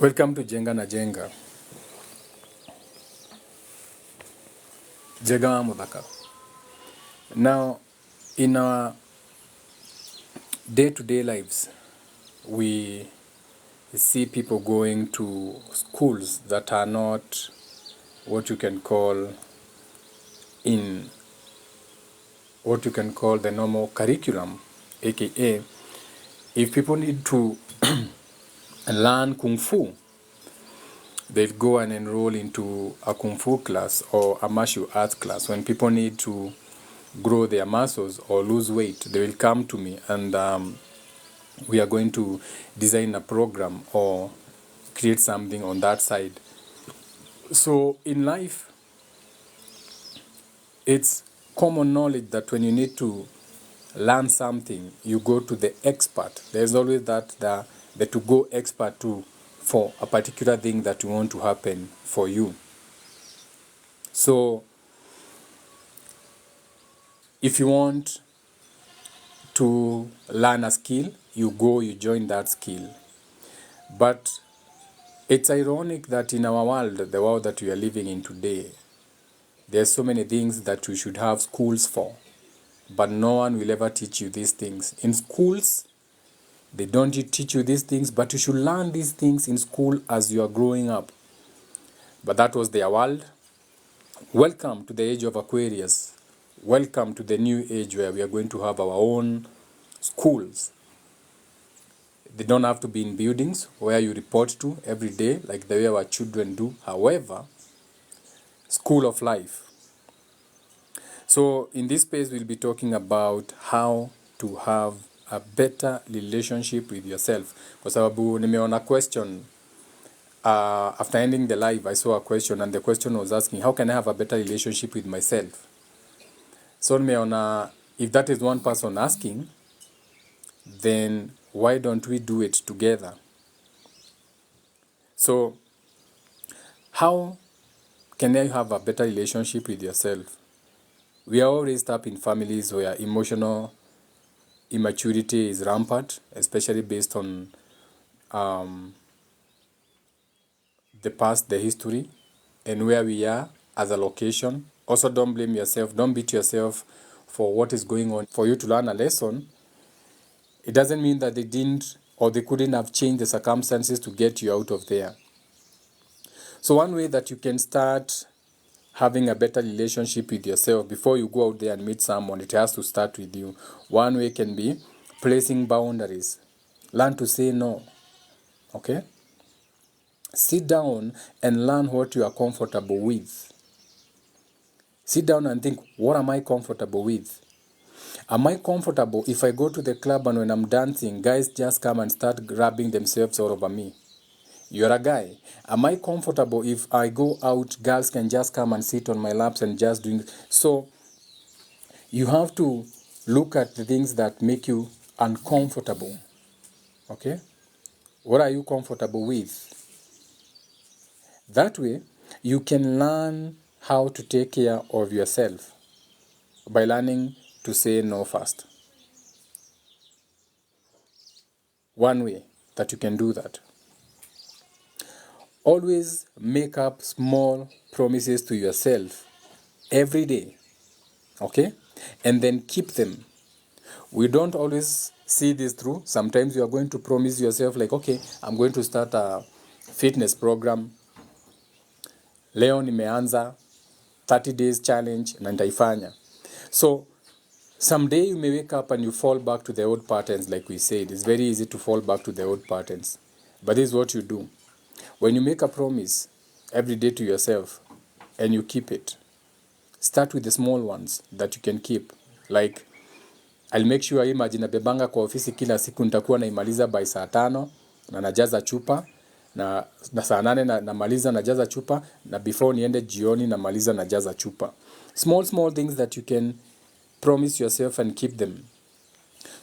Welcome to Jenga na Jenga. Jenga Mudaka. Now, in our day-to-day lives, we see people going to schools that are not what you can call the normal curriculum, aka if people need to learn Kung Fu, they'd go and enroll into a Kung Fu class or a martial arts class. When people need to grow their muscles or lose weight, they will come to me and we are going to design a program or create something on that side. So in life, it's common knowledge that when you need to learn something, you go to the expert. There's always the to-go expert for a particular thing that you want to happen for you. So if you want to learn a skill, you join that skill. But it's ironic that in our world, the world that we are living in today, there's so many things that we should have schools for, but no one will ever teach you these things. In schools, they don't teach you these things, but you should learn these things in school as you are growing up. But that was their world. Welcome to the age of Aquarius. Welcome to the new age where we are going to have our own schools. They don't have to be in buildings where you report to every day like the way our children do. However, school of life. So in this space, we'll be talking about how to have a better relationship with yourself. Kwa sababu nimeona question, after ending the live, I saw a question and the question was asking, how can I have a better relationship with myself? So nimeona, if that is one person asking, then why don't we do it together? So how can you have a better relationship with yourself? We are all raised up in families where emotional immaturity is rampant, especially based on the past, the history, and where we are as a location. Also, don't blame yourself. Don't beat yourself for what is going on. For you to learn a lesson, it doesn't mean that they didn't or they couldn't have changed the circumstances to get you out of there. So one way that you can start having a better relationship with yourself before you go out there and meet someone, it has to start with you. One way can be placing boundaries. Learn to say no. Okay? Sit down and learn what you are comfortable with. Sit down and think, what am I comfortable with? Am I comfortable if I go to the club and when I'm dancing, guys just come and start grabbing themselves all over me? You're a guy. Am I comfortable if I go out, girls can just come and sit on my laps and just doing... So you have to look at the things that make you uncomfortable. Okay? What are you comfortable with? That way, you can learn how to take care of yourself by learning to say no first. One way that you can do that. Always make up small promises to yourself every day, okay? And then keep them. We don't always see this through. Sometimes you are going to promise yourself like, okay, I'm going to start a fitness program. Leo nimeanza 30 days challenge na nitaifanya. So someday you may wake up and you fall back to the old patterns like we said. It's very easy to fall back to the old patterns. But this is what you do. When you make a promise every day to yourself and you keep it, start with the small ones that you can keep. Like, I'll make sure hii maji nabebanga kwa ofisi kila siku nitakuwa naimaliza by saa 5 na najaza chupa na saa 8 namaliza najaza chupa na before niende jioni namaliza najaza chupa. Small things that you can promise yourself and keep them.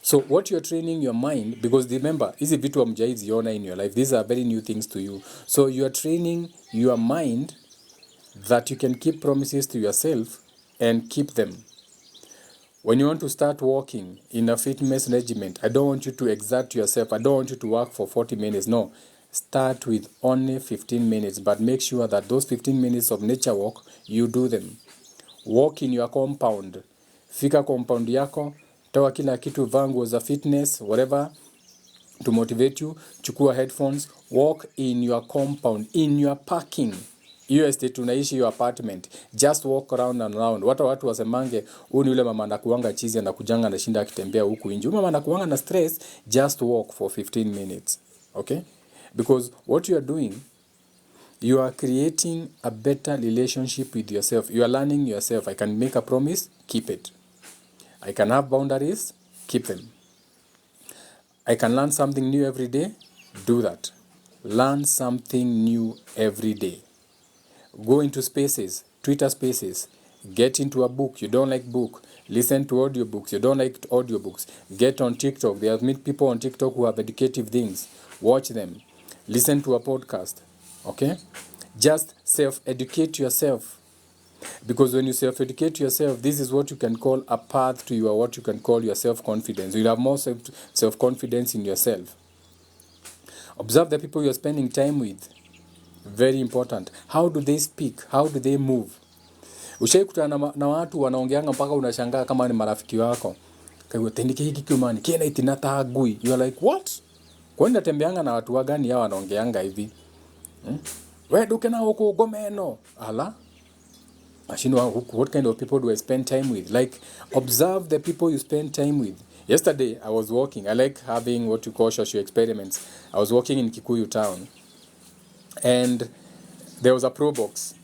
So what you're training your mind, because remember, hizi vitu hamjaiziona in your life. These are very new things to you. So you are training your mind that you can keep promises to yourself and keep them. When you want to start walking in a fitness regiment, I don't want you to exert yourself. I don't want you to work for 40 minutes. No. start with only 15 minutes, but make sure that those 15 minutes of nature walk, you do them. Walk in your compound. Fika compound yako, toa kila kitu, vaa nguo za fitness, whatever, to motivate you. Chukua headphones, walk in your compound, in your parking. Hiyo estate unaishi, your apartment, just walk around and around. Watu wasemange, huyu ni yule mama anakuanga chizi, anakujanga anashinda akitembea huku nje. Mama anakuanga na stress, just walk for 15 minutes. Okay? Because what you are doing, you are creating a better relationship with yourself. You are learning yourself. I can make a promise, keep it. I can have boundaries, keep them. I can learn something new every day, do that. Learn something new every day. Go into spaces, Twitter spaces. Get into a book. You don't like book. Listen to audiobooks. You don't like audiobooks. Get on TikTok. There are people on TikTok who have educative things. Watch them. Listen to a podcast. Okay? Just self-educate yourself. Because when you self-educate yourself, this is what you can call a path to your, what you can call your self-confidence. You'll have more self-confidence in yourself. Observe the people you're spending time with. Very important. How do they speak? How do they move? Ushaikutana na watu wanaongeanga mpaka unashangaa kama ni marafiki wako. Kwa tendike hiki kiumani, kiena itinata agui. You are like, what? Kwa nini natembeanga na watu wagani hawa wanaongeanga hivi? Wewe duke na huko gomeno. Ala? What kind of people do I spend time with? Like, observe the people you spend time with. Yesterday, I was walking. I like having what you call social experiments. I was walking in Kikuyu town. And there was a pro box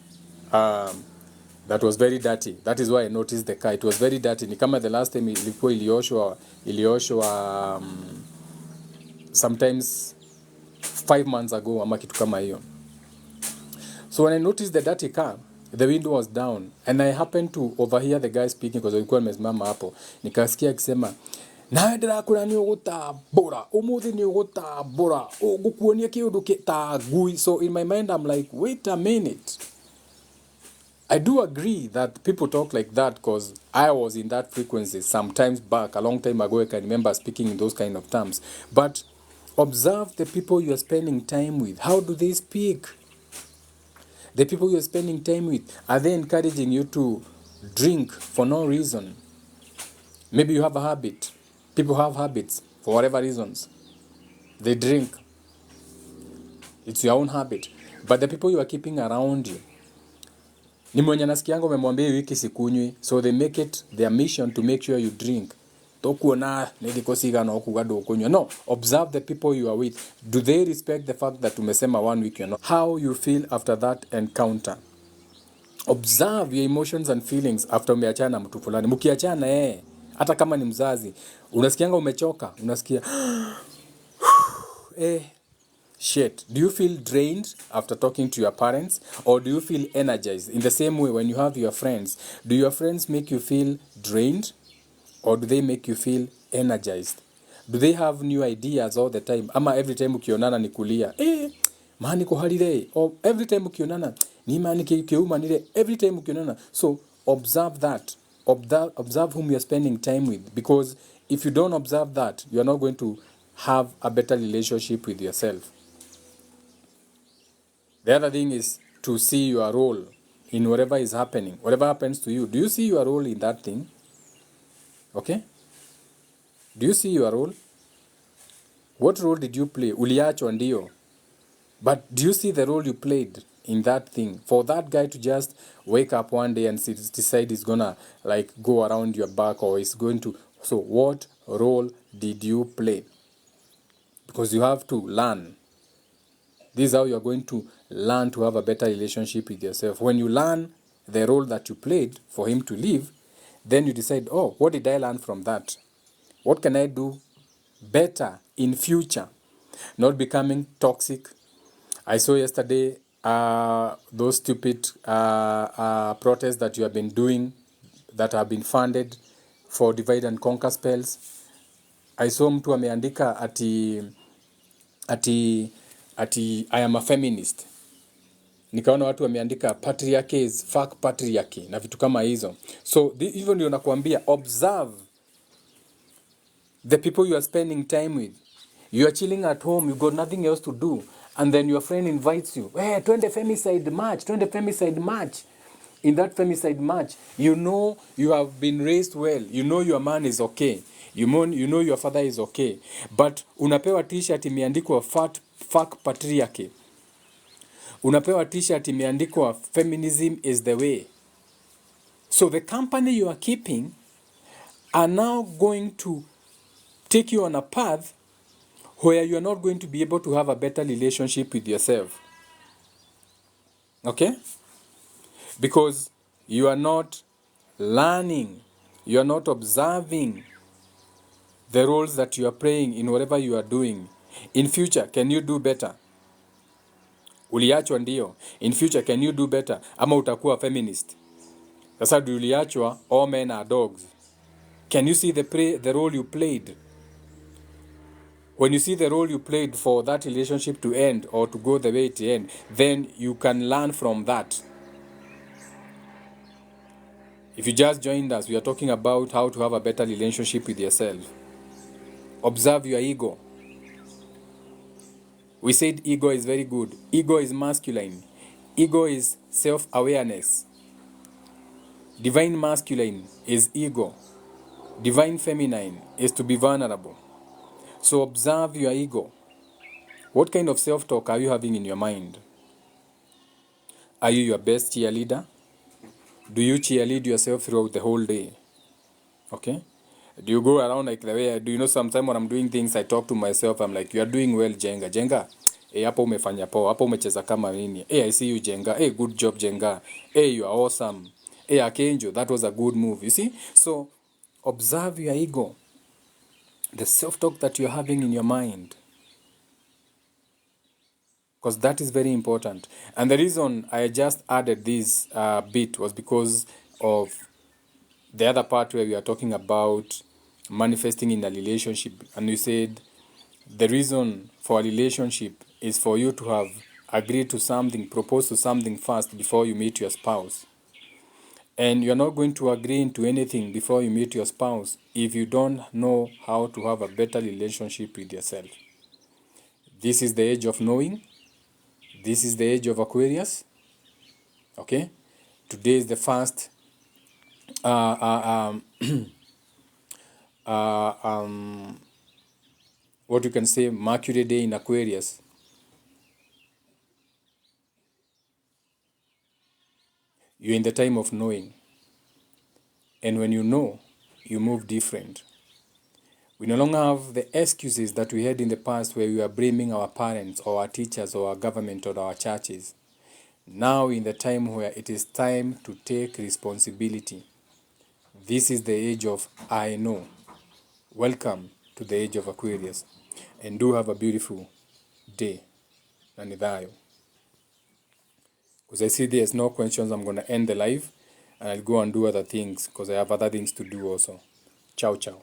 that was very dirty. That is why I noticed the car. It was very dirty. Ni kama the last time ilikuwa ilioshwa sometimes 5 months ago ama kitu kama hiyo. So when I noticed the dirty car, the window was down and I happened to overhear the guy speaking because alikuwa amesimama hapo. Nikasikia akisema, "Na ndira kuna ni ugutabura, umuthi ni ugutabura, ugukuonia kiundu kitagui." So in my mind I'm like, wait a minute. I do agree that people talk like that because I was in that frequency sometimes back, a long time ago. I can remember speaking in those kind of terms. But observe the people you are spending time with. How do they speak? The people you are spending time with, are they encouraging you to drink for no reason? Maybe you have a habit. People have habits for whatever reasons. They drink. It's your own habit. But the people you are keeping around you, ni mwenye nasikianga umemwambia wiki sikunywi, so they make it their mission to make sure you drink. Tokuona nilikosigana na okugado okunywa. No, observe the people you are with. Do they respect the fact that umesema 1 week you're not? How you feel after that encounter. Observe your emotions and feelings after umeachana na mtu fulani. Mkiachana hata kama ni mzazi, unasikianga umechoka, unasikia shit. Do you feel drained after talking to your parents, or do you feel energized? In the same way, when you have your friends, do your friends make you feel drained, or do they make you feel energized? Do they have new ideas all the time? Ama every time ukionana ni kulia, mani kuhalile, or every time ukionana ni mani kiumanile, every time ukionana. So observe that. Observe whom you're spending time with, because if you don't observe that, you're not going to have a better relationship with yourself. The other thing is to see your role in whatever is happening. Whatever happens to you, do you see your role in that thing? Okay? Do you see your role? What role did you play? Uliachwa ndio. But do you see the role you played in that thing? For that guy to just wake up one day and decide he's gonna like go around your back, or he's going to... So what role did you play? Because you have to learn. This is how you're going to learn to have a better relationship with yourself. When you learn the role that you played for him to leave, then you decide, oh, what did I learn from that? What can I do better in future? Not becoming toxic. I saw yesterday those stupid protests that you have been doing that have been funded for divide and conquer spells. I saw mtu ameandika ati I am a feminist. Nikaona watu wameandika patriarchy is fuck patriarchy na vitu kama hizo. So hivyo ndio nakuambia, observe the people you are spending time with. You are chilling at home, you got nothing else to do, and then your friend invites you, hey, twende femicide match, twende femicide match. In that femicide match, you know you have been raised well, you know your man is okay, you know your father is okay, but unapewa t-shirt imeandikwa fuck patriarchy, unapewa t-shirt imeandikwa feminism is the way. So the company you are keeping are now going to take you on a path where you are not going to be able to have a better relationship with yourself. Okay? Because you are not learning, you are not observing the roles that you are playing in whatever you are doing. In future, can you do better? Uliachwa ndio. In future, can you do better? Ama utakuwa feminist. Sasa uliachwa, all men are dogs. Can you see the role you played? When you see the role you played for that relationship to end or to go the way it end, then you can learn from that. If you just joined us, we are talking about how to have a better relationship with yourself. Observe your ego. We said ego is very good. Ego is masculine. Ego is self-awareness. Divine masculine is ego. Divine feminine is to be vulnerable. So observe your ego. What kind of self-talk are you having in your mind? Are you your best cheerleader? Do you cheerlead yourself throughout the whole day? Okay? Do you go around like the way I do? You know, sometimes when I'm doing things, I talk to myself. I'm like, you are doing well, Jenga. Jenga, hapo umefanya poa. Hapo umecheza kama nini. I see you, Jenga. Good job, Jenga. You are awesome. Akenjo, that was a good move. You see? So, observe your ego. The self-talk that you're having in your mind. Because that is very important. And the reason I just added this bit was because of the other part where we are talking about manifesting in a relationship. And you said the reason for a relationship is for you to have agreed to something, proposed to something first before you meet your spouse. And you're not going to agree into anything before you meet your spouse if you don't know how to have a better relationship with yourself. This is the age of knowing. This is the age of Aquarius. Okay? Today is the first what you can say, Mercury day in Aquarius. You're in the time of knowing. And when you know, you move different. We no longer have the excuses that we had in the past where we were blaming our parents or our teachers or our government or our churches. Now in the time where it is time to take responsibility. This is the age of I know. Welcome to the age of Aquarius. And do have a beautiful day. Nanidhayo. Because I see there's no questions, I'm going to end the live. And I'll go and do other things because I have other things to do also. Ciao, ciao.